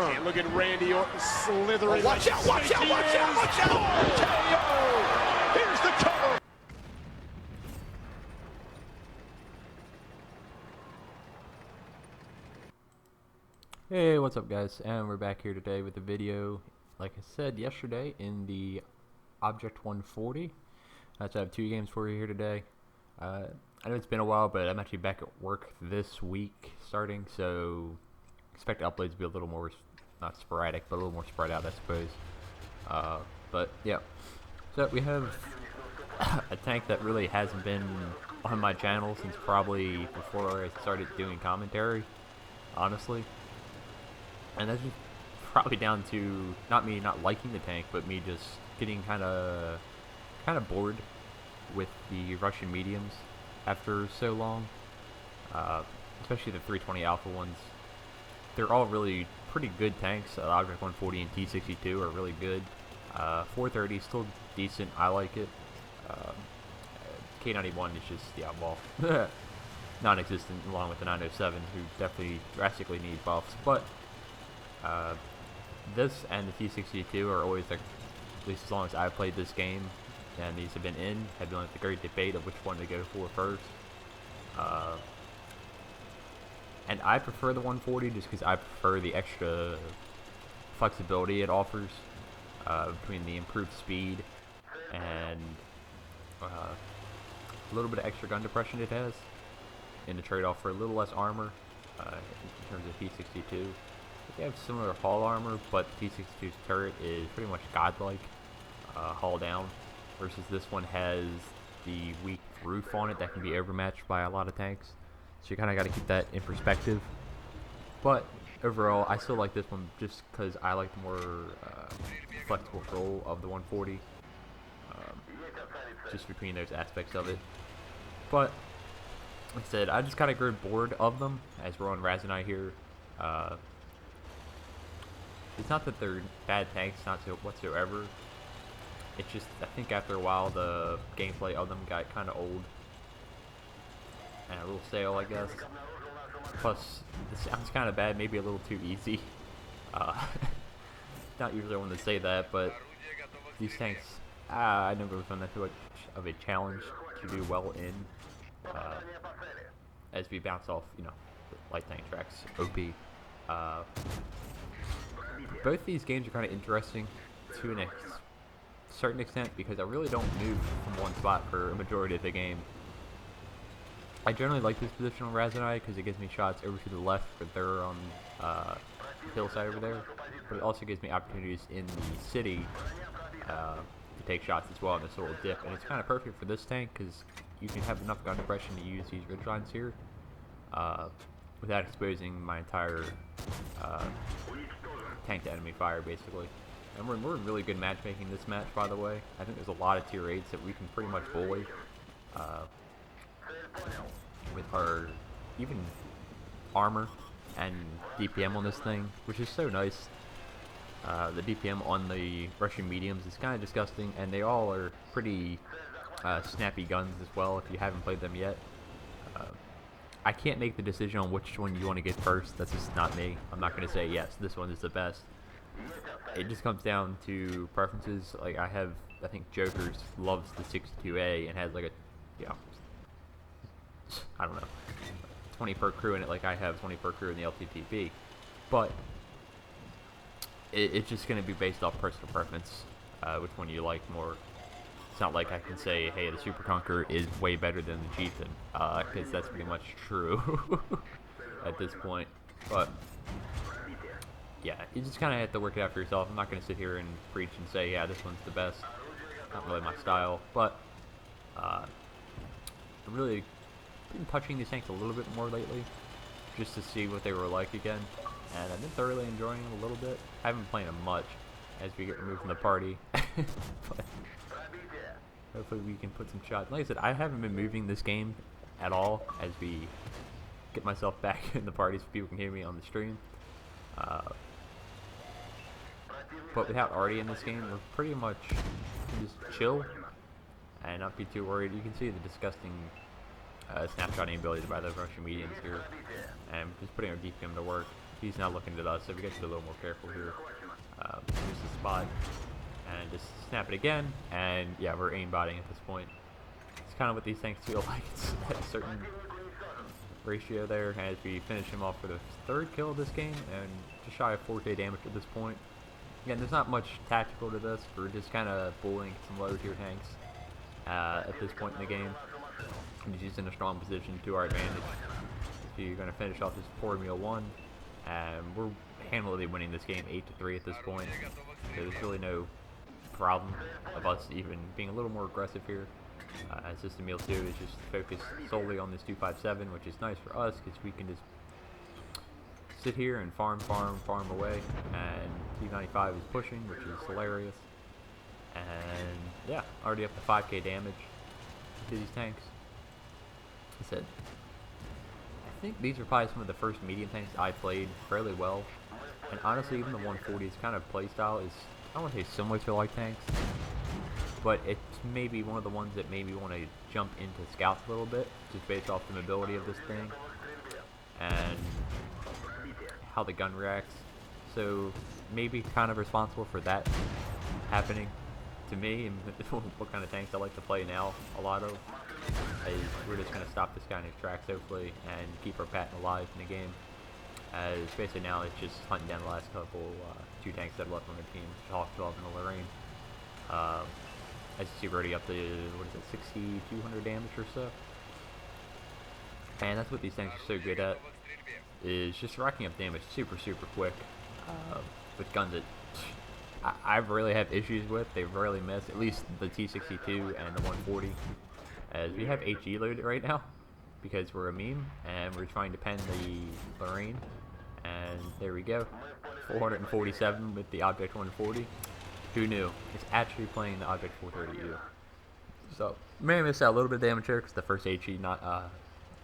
And look at Randy Orton slithering. Oh, watch out, watch out, watch out, watch out! KO! Here's the cover. Hey, what's up guys, and we're back here today with a video, like I said yesterday, in the Obj.140. So I have two games for you here today. I know it's been a while, but I'm actually back at work this week starting, so expect uploads to be a little more, not sporadic, but a little more spread out, I suppose. But yeah, so we have a tank that really hasn't been on my channel since probably before I started doing commentary, honestly. And that's just probably down to not me not liking the tank, but me just getting kind of bored with the Russian mediums after so long. Especially the 320 Alpha ones. They're all really pretty good tanks. Obj.140 and T62 are really good. 430 is still decent. I like it. K91 is just, yeah, well, non-existent, along with the 907, who definitely drastically need buffs. But this and the T62 are always, like, at least as long as I've played this game, and these have been like the great debate of which one to go for first. And I prefer the 140 just because I prefer the extra flexibility it offers between the improved speed and a little bit of extra gun depression it has in the trade-off for a little less armor in terms of T62. They have similar hull armor, but T62's turret is pretty much godlike hull down, versus this one has the weak roof on it that can be overmatched by a lot of tanks. So you kind of got to keep that in perspective. But overall, I still like this one just because I like the more flexible control of the 140. Just between those aspects of it. But like I said, I just kind of grew bored of them as we're on Razanai here. It's not that they're bad tanks, not so whatsoever. It's just, I think after a while, the gameplay of them got kind of old. And a little stale, I guess. Plus, it sounds kind of bad, maybe a little too easy. Not usually one to say that, but these tanks, I never found that too much of a challenge to do well in. As we bounce off, you know, light tank tracks, OP. Both these games are kind of interesting to a certain extent because I really don't move from one spot for a majority of the game. I generally like this position on Razanai because it gives me shots over to the left, but they're on the hillside over there. But it also gives me opportunities in the city to take shots as well in this little dip. And it's kind of perfect for this tank because you can have enough gun depression to use these ridgelines here without exposing my entire tank to enemy fire, basically. And we're in really good matchmaking this match, by the way. I think there's a lot of tier 8s that we can pretty much bully with our even armor and DPM on this thing, which is so nice. The DPM on the Russian mediums is kind of disgusting, and they all are pretty snappy guns as well if you haven't played them yet. I can't make the decision on which one you want to get first. That's just not me. I'm not going to say, yes, this one is the best. It just comes down to preferences. Like, I think Jokers loves the 62A and has like a, you know, I don't know, 20 per crew in it like I have 20 per crew in the LTTB. But it's just going to be based off personal preference, which one you like more. It's not like I can say, hey, the Super Conqueror is way better than the Chieftain, because that's pretty much true at this point. But yeah, you just kind of have to work it out for yourself. I'm not going to sit here and preach and say, yeah, this one's the best. Not really my style, but I've really been touching these tanks a little bit more lately, just to see what they were like again. And I've been thoroughly enjoying them a little bit. I haven't been playing them much as we get removed from the party. But hopefully we can put some shots. Like I said, I haven't been moving this game at all as we get myself back in the party so people can hear me on the stream. But without Artie in this game, we're pretty much just chill and not be too worried. You can see the disgusting snapshotting ability by the Russian mediums here, and just putting our DPM to work. He's not looking at us, so we got to be a little more careful here. Here's the spot, and just snap it again, and yeah, we're aimbotting at this point. It's kind of what these things feel like. It's at a certain ratio there as we finish him off for the third kill of this game, and just shy of 4k damage at this point. Again, there's not much tactical to this. We're just kind of bullying some low tier tanks at this point in the game. And he's in a strong position to our advantage. So you're going to finish off this poor meal 1, and we're handily winning this game 8-3 at this point. So there's really no problem of us even being a little more aggressive here. System meal 2 is just focused solely on this 257, which is nice for us because we can just sit here and farm away, and T95 is pushing, which is hilarious. And yeah, already up to 5k damage to these tanks. I said, I think these are probably some of the first medium tanks I played fairly well. And honestly, even the 140's kind of playstyle is, I don't want to say similar to light tanks, but it's maybe one of the ones that maybe want to jump into scouts a little bit, just based off the mobility of this thing and how the gun reacts. So maybe kind of responsible for that happening to me, and what kind of tanks I like to play now a lot of. We're just going to stop this guy in his tracks hopefully and keep our patent alive in the game. As basically now it's just hunting down the last couple 2 tanks that are left on the team, Hawk 12 and the Lorraine. As you see, we're already up to, what is it, 6,200 damage or so. And that's what these tanks are so good at, is just racking up damage super quick with guns that I really have issues with. They rarely miss, at least the T62 and the 140. As we have HE loaded right now because we're a meme and we're trying to pen the Lorraine. And there we go, 447 with the Obj.140. Who knew? It's actually playing the Object 430U. So, may have missed out a little bit of damage here because the first HE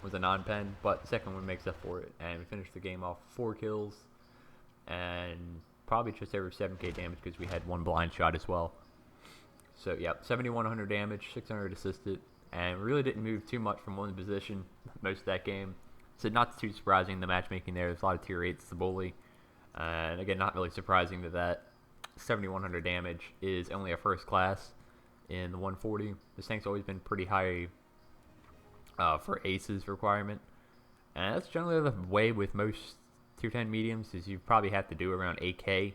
was a non-pen, but the second one makes up for it. And we finished the game off 4 kills and probably just over 7k damage because we had 1 blind shot as well. So, yeah, 7,100 damage, 600 assisted, and we really didn't move too much from one position most of that game. So, not too surprising, the matchmaking there. There's a lot of tier 8s to bully. And again, not really surprising that 7,100 damage is only a first class in the 140. This tank's always been pretty high for aces requirement, and that's generally the way with most tier 10 mediums, is you probably have to do around 8k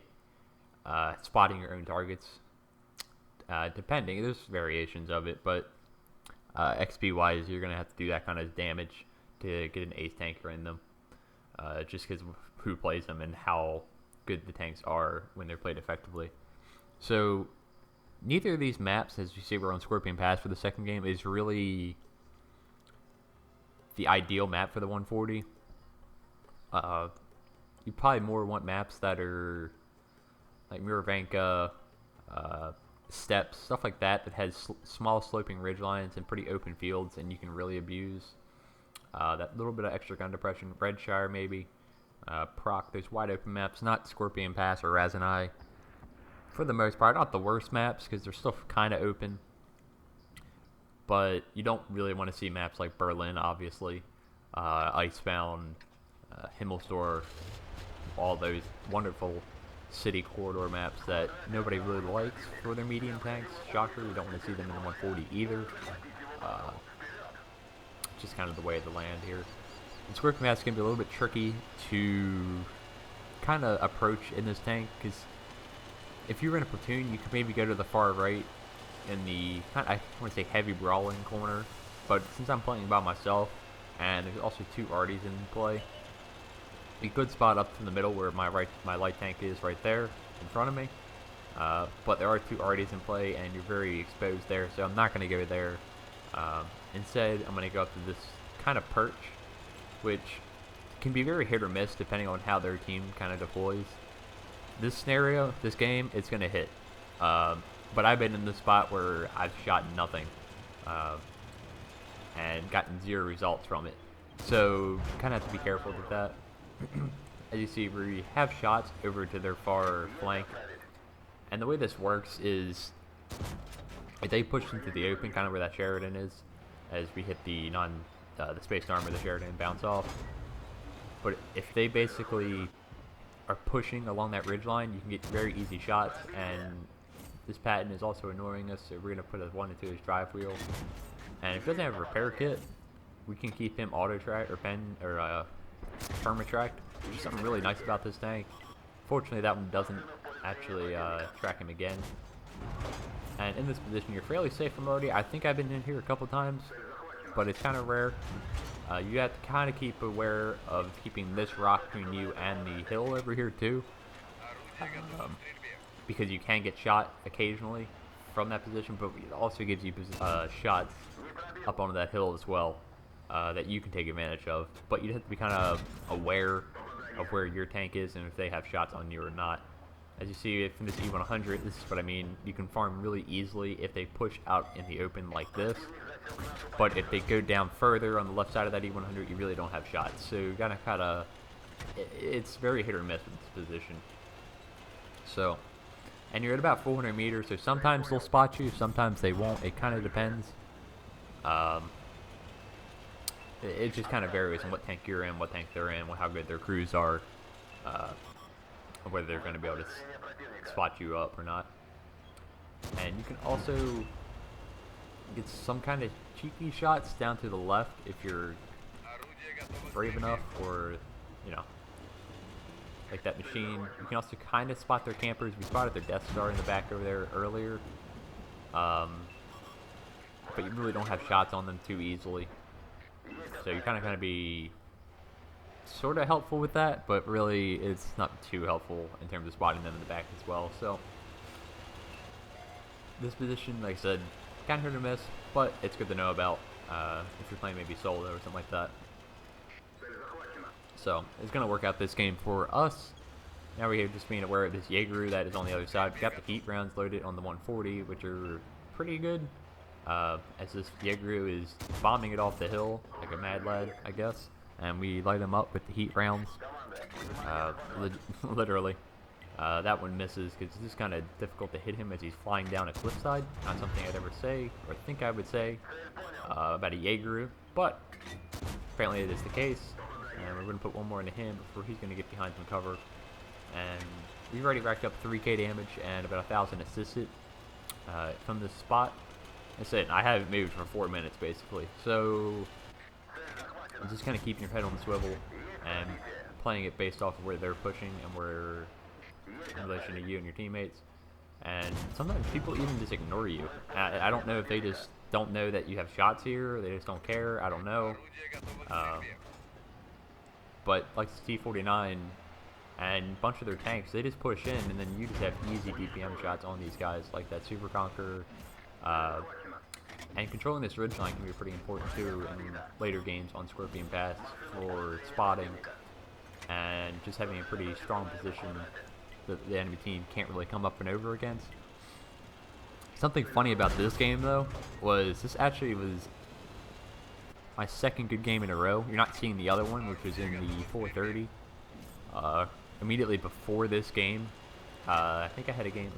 spotting your own targets, depending. There's variations of it, but XP wise you're gonna have to do that kind of damage to get an ace tanker in them, just because who plays them and how good the tanks are when they're played effectively. So neither of these maps, as you see we're on Scorpion Pass for the second game, is really the ideal map for the 140. You probably more want maps that are like Miravanka, Steps, stuff like that, that has small sloping ridge lines and pretty open fields, and you can really abuse that little bit of extra gun depression. Redshire maybe. Proc, those wide open maps, not Scorpion Pass or Razanai. For the most part, not the worst maps because they're still kind of open. But you don't really want to see maps like Berlin, obviously, Icebound, Himmelsdorf, all those wonderful city corridor maps that nobody really likes for their medium tanks. Shocker, you don't want to see them in the 140 either. Just kind of the way of the land here. And Scorpion Pass is going to be a little bit tricky to kind of approach in this tank, because if you were in a platoon, you could maybe go to the far right in the, I want to say heavy brawling corner, but since I'm playing by myself, and there's also 2 arties in play, a good spot up in the middle where my light tank is right there in front of me, but there are 2 arties in play, and you're very exposed there, so I'm not going to go there. Instead, I'm going to go up to this kind of perch, which can be very hit or miss depending on how their team kind of deploys. This scenario, this game, it's going to hit. But I've been in this spot where I've shot nothing and gotten 0 results from it. So kind of have to be careful with that. As you see, we have shots over to their far flank. And the way this works is if they push into the open, kind of where that Sheridan is, as we hit the the spaced armor, the Sheridan bounce off. But if they basically are pushing along that ridge line, you can get very easy shots, and this Patton is also annoying us, so we're going to put a 1 into his drive wheel. And if he doesn't have a repair kit, we can keep him auto track or perma-tracked, which is something really nice about this tank. Fortunately, that one doesn't actually track him again. And in this position, you're fairly safe from Odie. I think I've been in here a couple times, but it's kind of rare. You have to kind of keep aware of keeping this rock between you and the hill over here too, because you can get shot occasionally from that position, but it also gives you shots up onto that hill as well that you can take advantage of. But you have to be kind of aware of where your tank is and if they have shots on you or not. As you see from this E100, this is what I mean. You can farm really easily if they push out in the open like this. But if they go down further on the left side of that E100, you really don't have shots. So you gotta kind of, it's very hit or miss with this position. So, and you're at about 400 meters, so sometimes they'll spot you, sometimes they won't. It kind of depends. It just kind of varies on what tank you're in, what tank they're in, how good their crews are, whether they're going to be able to spot you up or not. And you can also get some kind of cheeky shots down to the left if you're brave enough, or, you know, like that machine. You can also kind of spot their campers. We spotted their Death Star in the back over there earlier. But you really don't have shots on them too easily. So you're kind of going to be sort of helpful with that, but really it's not too helpful in terms of spotting them in the back as well. So this position, like I said, kind of hit or miss, but it's good to know about if you're playing maybe solo or something like that. So it's going to work out this game for us. Now we have just being aware of this Jaeger that is on the other side. We got the heat rounds loaded on the 140, which are pretty good. As this Jaeger is bombing it off the hill like a mad lad, I guess. And we light him up with the heat rounds. Literally. That one misses because it's just kind of difficult to hit him as he's flying down a cliffside. Not something I'd ever say, or think I would say, about a Jaeger, but apparently it is the case. And we're going to put one more into him before he's going to get behind some cover. And we've already racked up 3k damage and about 1,000 assisted from this spot. That's it. I haven't moved for 4 minutes basically. So just kind of keeping your head on the swivel and playing it based off of where they're pushing and where in relation to you and your teammates. And sometimes people even just ignore you. I don't know if they just don't know that you have shots here, or they just don't care. I don't know. But like the T-49 and a bunch of their tanks, they just push in, and then you just have easy DPM shots on these guys, like that Super Conqueror. And controlling this ridgeline can be pretty important too in later games on Scorpion Pass for spotting, and just having a pretty strong position that the enemy team can't really come up and over against. Something funny about this game though was this actually was my second good game in a row. You're not seeing the other one, which was in the 430. Immediately before this game, I think I had a game.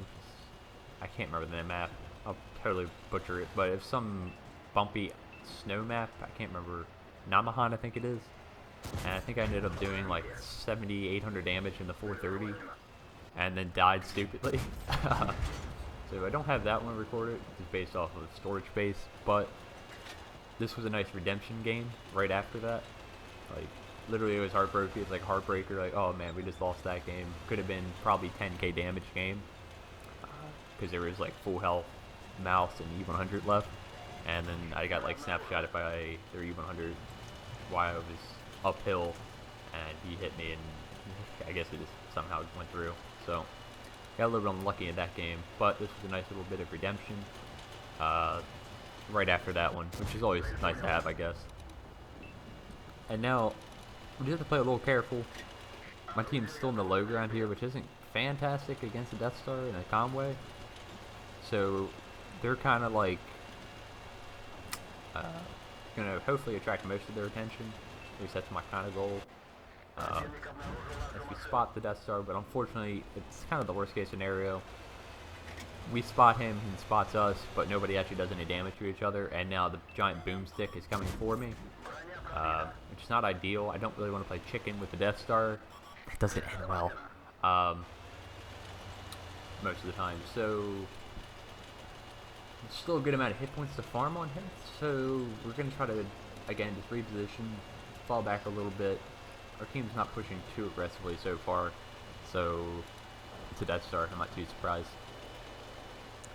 I can't remember the map. I'll totally butcher it, but it's some bumpy snow map. I can't remember. Namahan, I think it is. And I think I ended up doing like 800 damage in the 430, and then died stupidly. So I don't have that one recorded. It's based off of storage space, but this was a nice redemption game right after that. Like, literally it was heartbroken. It's like heartbreaker, like, oh man, we just lost that game. Could have been probably 10k damage game, because there was like full health mouse and E100 left, and then I got like snapshotted by their E100 while I was uphill, and he hit me, and I guess it just somehow went through. So got a little bit unlucky in that game, but this was a nice little bit of redemption right after that one, which is always nice to have, I guess. And now we just have to play a little careful. My team's still in the low ground here, which isn't fantastic against the Death Star in a Conway. So they're kind of like gonna hopefully attract most of their attention. At least that's my kind of goal. As we spot the Death Star, but unfortunately it's kind of the worst case scenario. We spot him, he spots us, but nobody actually does any damage to each other, and now the giant boomstick is coming for me, which is not ideal. I don't really want to play chicken with the Death Star. That doesn't end well. most of the time. So still a good amount of hit points to farm on him. So we're gonna try to again just reposition, fall back a little bit. Our team's not pushing too aggressively so far, so it's a Death Star. I'm not too surprised.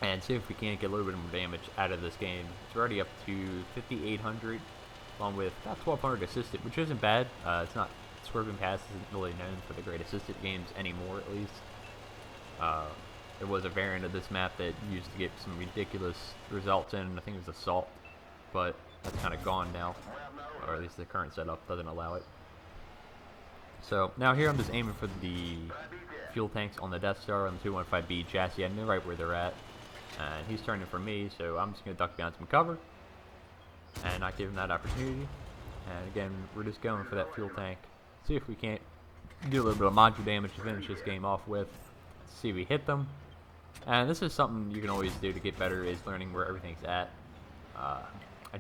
And see if we can't get a little bit more damage out of this game. It's already up to 5,800, along with about 1,200 assisted, which isn't bad. It's not Swerving Pass isn't really known for the great assisted games anymore, at least. There was a variant of this map that used to get some ridiculous results in. I think it was Assault, but that's kind of gone now, or at least the current setup doesn't allow it. So now here I'm just aiming for the fuel tanks on the Death Star on the 215B chassis. I know right where they're at. And he's turning for me, so I'm just going to duck behind some cover and not give him that opportunity. And again, we're just going for that fuel tank. See if we can't do a little bit of module damage to finish this game off with. See if we hit them. And this is something you can always do to get better, is learning where everything's at. I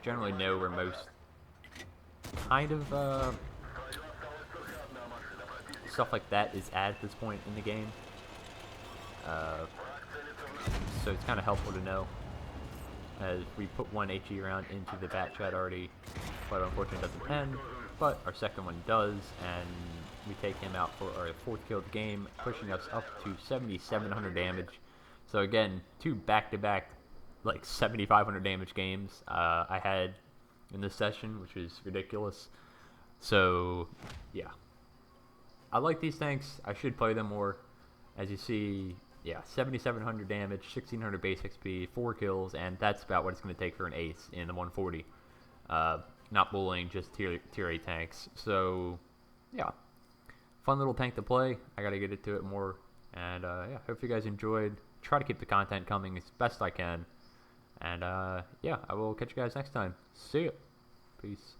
generally know where most kind of stuff like that is at this point in the game. So it's kind of helpful to know, as we put one HE round into the bat chat already, but unfortunately it doesn't pen, but our second one does, and we take him out for our 4th kill of the game, pushing us up to 7,700 damage. So again, 2 back-to-back, like 7,500 damage games I had in this session, which is ridiculous. So yeah, I like these tanks. I should play them more. As you see, yeah, 7,700 damage, 1,600 base XP, 4 kills, and that's about what it's going to take for an ace in the 140. Not bullying, just tier 8 tanks. So, yeah, fun little tank to play. I got to get into it more. And, yeah, hope you guys enjoyed. Try to keep the content coming as best I can. And, yeah, I will catch you guys next time. See ya. Peace.